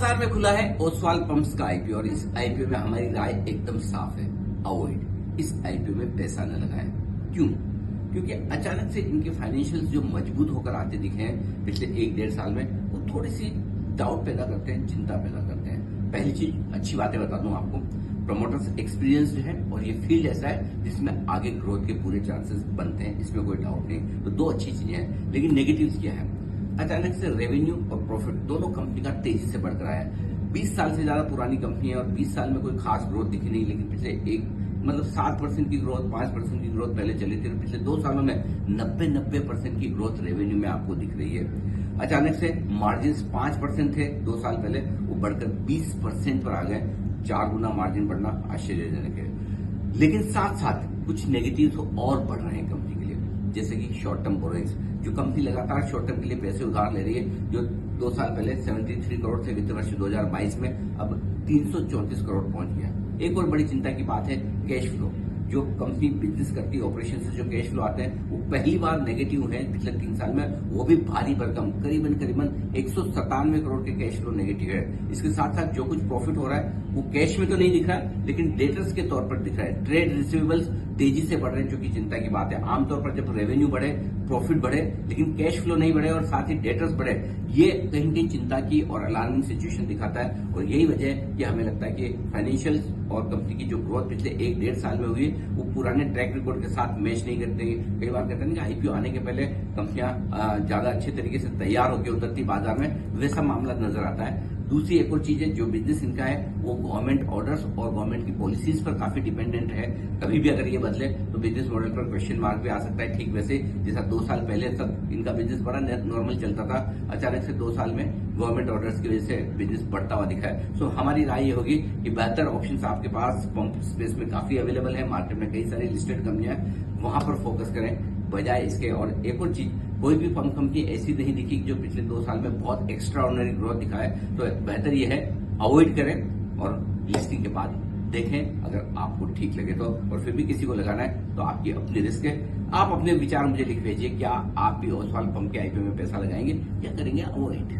बाजार में खुला है ओसवाल पंप्स का आईपीओ और इस आईपीओ में हमारी राय एकदम साफ है, अवॉइड। इस आईपीओ में पैसा न लगाएं। क्यों? क्योंकि अचानक से इनके फाइनेंशियल्स जो मजबूत होकर आते दिखे हैं पिछले 1-1.5 साल में, वो थोड़ी सी डाउट पैदा करते हैं, चिंता पैदा करते हैं। पहली चीज, अच्छी बातें बता दूं आपको, प्रमोटर्स एक्सपीरियंस्ड है और ये फील्ड ऐसा है जिसमें आगे ग्रोथ के पूरे चांसेस बनते हैं, इसमें कोई डाउट नहीं। तो दो अच्छी चीजें हैं, लेकिन नेगेटिव्स क्या है? अचानक से रेवेन्यू और प्रॉफिट दोनों कंपनी का तेजी से बढ़ रहा है। 20 साल से ज्यादा पुरानी कंपनी है और 20 साल में कोई खास ग्रोथ दिखी नहीं, लेकिन पिछले 7% की ग्रोथ, 5% की ग्रोथ पहले चली थी और पिछले 2 सालों में 90% की ग्रोथ रेवेन्यू में आपको दिख रही है। अचानक से मार्जिन 5% थे 2 साल पहले, वो बढ़कर 20% पर आ गए। 4 गुना मार्जिन बढ़ना आश्चर्यजनक है। लेकिन साथ साथ कुछ नेगेटिव्स और बढ़ रहे हैं कंपनी के लिए, जैसे कि शॉर्ट टर्म बोरोइंग्स। जो कंपनी लगातार शॉर्ट टर्म के लिए पैसे उधार ले रही है, जो 2 साल पहले 73 करोड़ थे वित्त वर्ष 2022 में, अब 334 करोड़ पहुंच गया। एक और बड़ी चिंता की बात है कैश फ्लो। जो कंपनी बिजनेस करती है, ऑपरेशन से जो कैश फ्लो आते हैं, वो पहली बार नेगेटिव है पिछले 3 साल में, वो भी भारी भरकम करीबन 197 करोड़ के कैश फ्लो नेगेटिव है। इसके साथ साथ जो कुछ प्रॉफिट हो रहा है वो कैश में तो नहीं दिख रहा है, लेकिन डेटर्स के तौर पर दिख रहा है। ट्रेड रिसीवेबल्स तेजी से बढ़ रहे हैं, जो कि चिंता की बात है। आमतौर पर जब रेवेन्यू बढ़े, प्रॉफिट बढ़े, लेकिन कैश फ्लो नहीं बढ़े और साथ ही डेटर्स बढ़े, ये कहीं न कहीं चिंता की और अलार्मिंग सिचुएशन दिखाता है। और यही वजह है कि हमें लगता है कि फाइनेंशियल और कंपनी की जो ग्रोथ पिछले 1-1.5 साल में हुई है, वो पुराने ट्रैक रिकॉर्ड के साथ मैच नहीं करते। कई बार कहते हैं कि आईपीओ आने के पहले कंपनियां ज्यादा अच्छे तरीके से तैयार होकर उतरती बाजार में, वैसा मामला नजर आता है। दूसरी एक और चीज है, जो बिजनेस इनका है वो गवर्नमेंट ऑर्डर्स और गवर्नमेंट की पॉलिसीज पर काफी डिपेंडेंट है। कभी भी अगर ये बदले तो बिजनेस मॉडल पर क्वेश्चन मार्क भी आ सकता है। ठीक वैसे जैसा 2 साल पहले तक इनका बिजनेस बड़ा नॉर्मल चलता था, अचानक से 2 साल में गवर्नमेंट ऑर्डर्स की वजह से बिजनेस बढ़ता हुआ दिखा है। सो हमारी राय ये होगी कि बेहतर ऑप्शंस आपके पास पंप स्पेस में काफी अवेलेबल है। मार्केट में कई सारी लिस्टेड कंपनियां हैं, वहां पर फोकस करें बजाय इसके। और एक और चीज, कोई भी पंप कंपनी ऐसी नहीं दिखी जो पिछले 2 साल में बहुत एक्स्ट्रा ऑर्डिनरी ग्रोथ दिखाए, तो बेहतर ये है अवॉइड करें और लिस्टिंग के बाद देखें अगर आपको ठीक लगे तो। और फिर भी किसी को लगाना है तो आपकी अपनी रिस्क है। आप अपने विचार मुझे लिख भेजिए, क्या आप भी ओसवाल पंप के आईपीओ में पैसा लगाएंगे या करेंगे अवॉइड।